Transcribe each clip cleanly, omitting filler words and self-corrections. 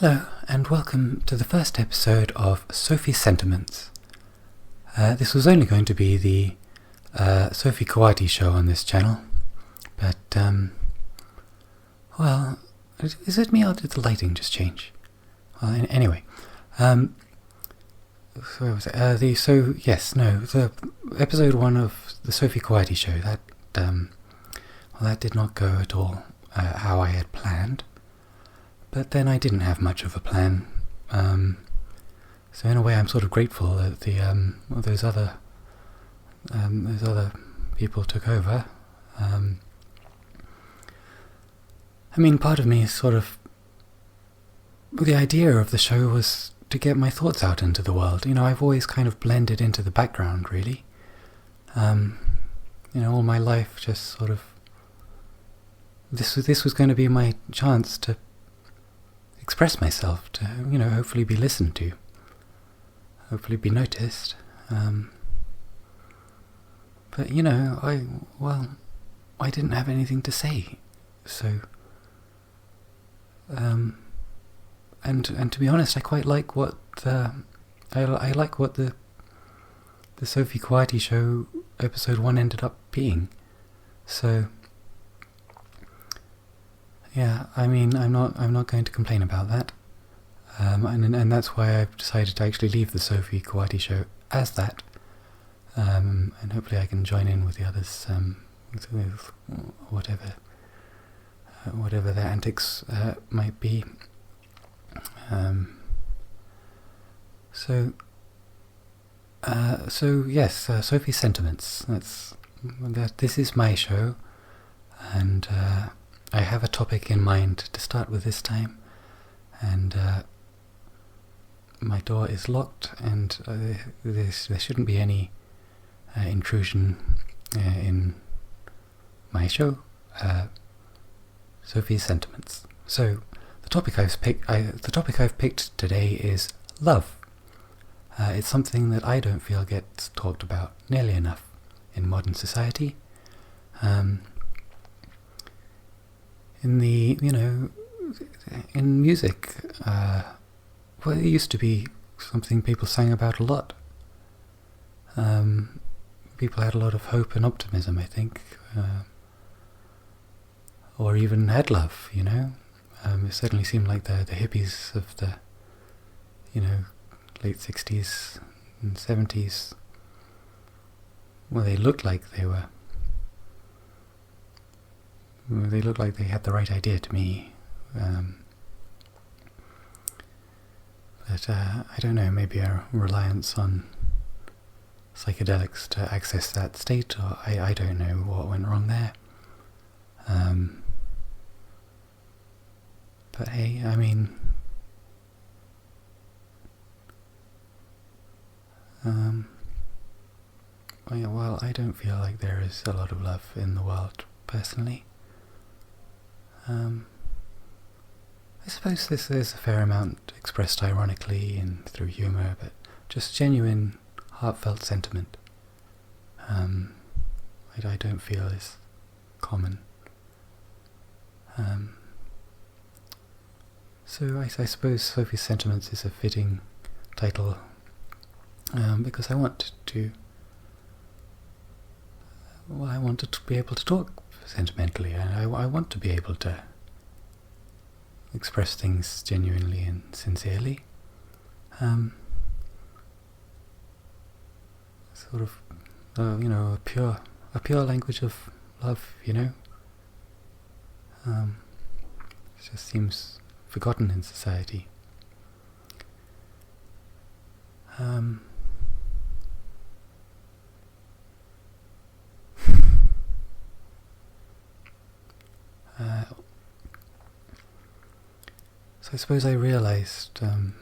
Hello, and welcome to the first episode of Sophie's Sentiments. This was only going to be the Sophie Kawati show on this channel, but, well, is it me or did the lighting just change? Well, anyway, so where was it? The episode 1 of the Sophie Kawati show, that did not go at all how I had planned. But then I didn't have much of a plan, so in a way I'm sort of grateful that those other people took over. I mean, part of me is sort of, the idea of the show was to get my thoughts out into the world. You know, I've always kind of blended into the background, really. All my life just sort of, this was going to be my chance to express myself, to hopefully be listened to, hopefully be noticed. But I didn't have anything to say, so and to be honest, I quite like what I like what the Sophie Kawati show episode 1 ended up being. So yeah, I mean, I'm not going to complain about that, and that's why I've decided to actually leave the Sophie Kawati show as that, and hopefully I can join in with the others, with whatever their antics might be. So yes, Sophie's Sentiments. This is my show, and I have a topic in mind to start with this time, and my door is locked, and there shouldn't be any intrusion in my show, Sophie's Sentiments. So the topic I've picked today is love. It's something that I don't feel gets talked about nearly enough in modern society. In music, it used to be something people sang about a lot. People had a lot of hope and optimism, I think, or even had love. It certainly seemed like the hippies of the late 60s and 70s. Well, they looked like they were. They looked like they had the right idea to me, but I don't know, maybe a reliance on psychedelics to access that state, or I don't know what went wrong there. But hey, I mean, well, I don't feel like there is a lot of love in the world, personally. I suppose there's a fair amount expressed ironically and through humour, but just genuine, heartfelt sentiment, I don't feel is common. So I suppose Sophie's Sentiments is a fitting title, because I wanted to be able to talk sentimentally, and I want to be able to express things genuinely and sincerely. Sort of, a pure language of love. It just seems forgotten in society. So I suppose I realised the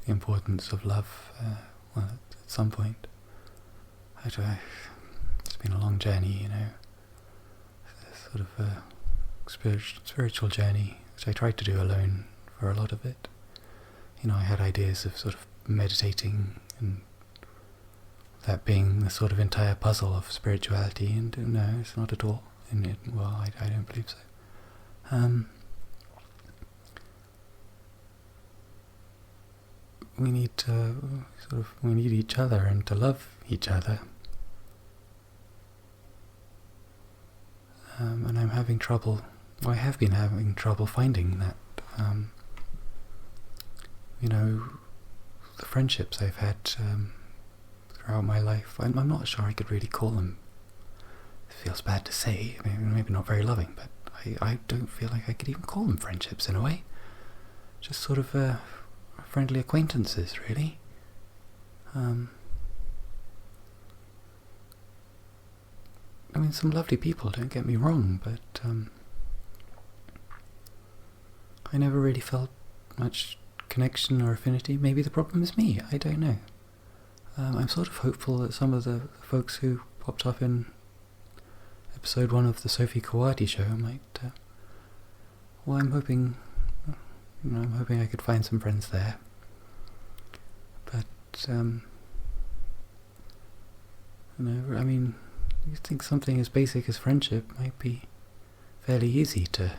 importance of love at some point. It's been a long journey, sort of a spiritual journey, which I tried to do alone for a lot of it. I had ideas of sort of meditating and that being the sort of entire puzzle of spirituality, and no, it's not at all. I don't believe so. we need to we need each other and to love each other. And I'm having trouble. I have been having trouble finding that. The friendships I've had throughout my life. I'm not sure I could really call them. It feels bad to say. Maybe not very loving, but I don't feel like I could even call them friendships in a way. Just sort of friendly acquaintances, really. Some lovely people, don't get me wrong, but I never really felt much connection or affinity. Maybe the problem is me, I don't know. I'm sort of hopeful that some of the folks who popped up in episode 1 of the Sophie show might... I'm hoping I could find some friends there. But, you think something as basic as friendship might be fairly easy to...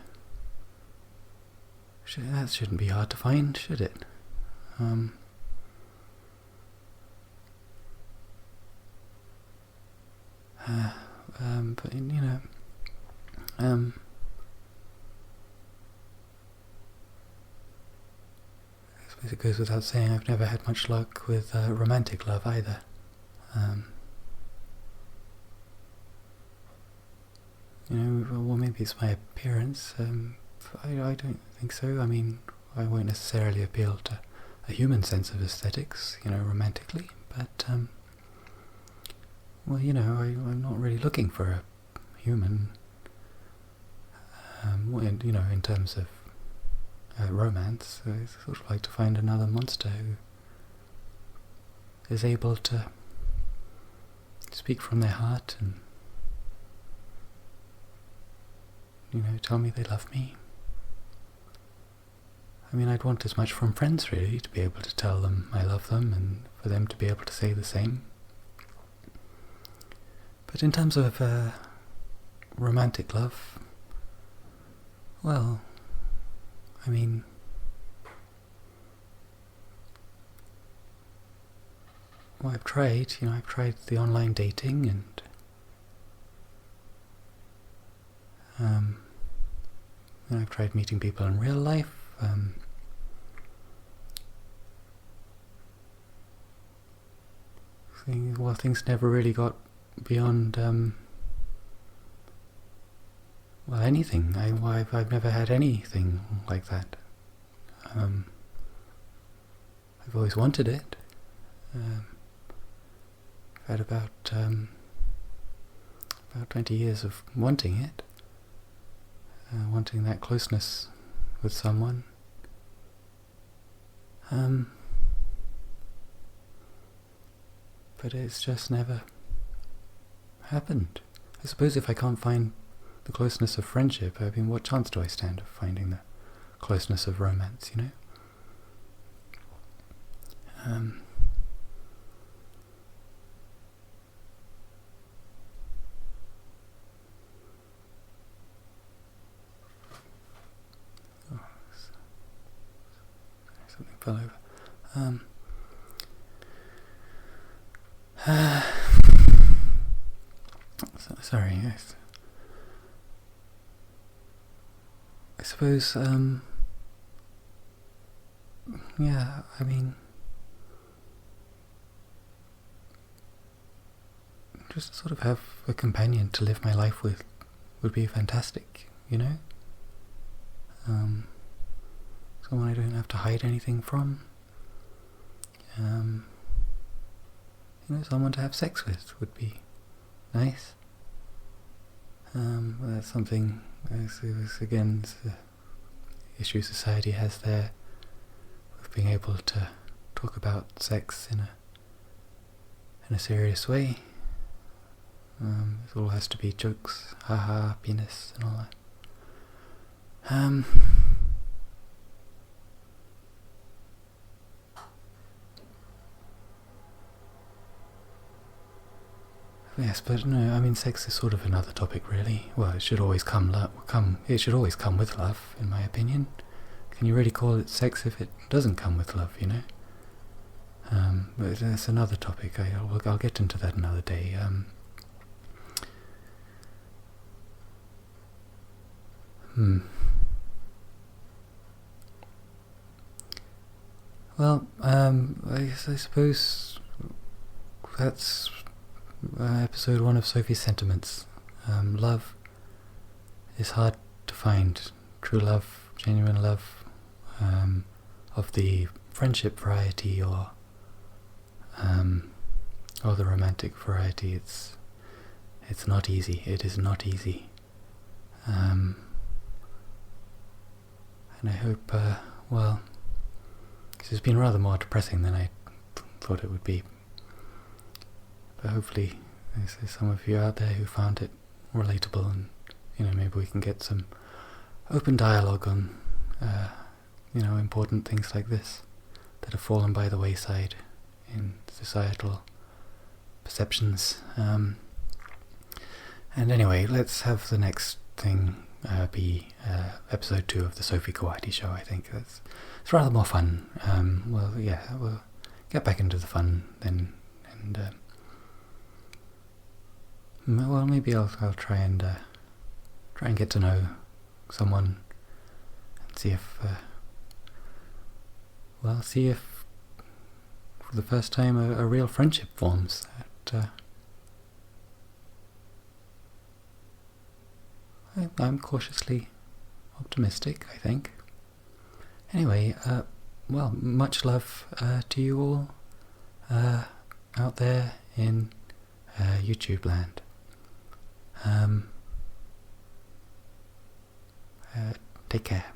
That shouldn't be hard to find, should it? But I suppose it goes without saying I've never had much luck with romantic love either. Well, maybe it's my appearance. I don't think so. I won't necessarily appeal to a human sense of aesthetics, romantically, but, I'm not really looking for a human, in terms of romance. I sort of like to find another monster who is able to speak from their heart and tell me they love me. I'd want as much from friends, really, to be able to tell them I love them and for them to be able to say the same. But in terms of romantic love, well, I've tried, I've tried the online dating and I've tried meeting people in real life. Things never really got beyond anything. I've never had anything like that. I've always wanted it. I've had about 20 years of wanting it. Wanting that closeness with someone. But it's just never happened. I suppose if I can't find the closeness of friendship, what chance do I stand of finding the closeness of romance, Something fell over. Sorry, yes. I suppose, just to sort of have a companion to live my life with would be fantastic, Someone I don't have to hide anything from. Someone to have sex with would be nice. That's something, again, it's the issue society has there of being able to talk about sex in a serious way. It all has to be jokes, haha, penis, and all that. Yes, but no, sex is sort of another topic, really. Well, it should always it should always come with love, in my opinion. Can you really call it sex if it doesn't come with love, But that's another topic. I'll get into that another day. Well, I suppose that's episode 1 of Sophie's Sentiments. Love is hard to find. True love, genuine love, of the friendship variety or the romantic variety. It's not easy. It is not easy. And I hope, this has been rather more depressing than I thought it would be. But hopefully there's some of you out there who found it relatable, and maybe we can get some open dialogue on important things like this that have fallen by the wayside in societal perceptions. And anyway, let's have the next thing be episode 2 of the Sophie Kawati show. I think it's rather more fun. We'll get back into the fun then, and maybe I'll try and get to know someone and see if for the first time a real friendship forms. I'm cautiously optimistic, I think. Anyway, much love to you all out there in YouTube land. Take care.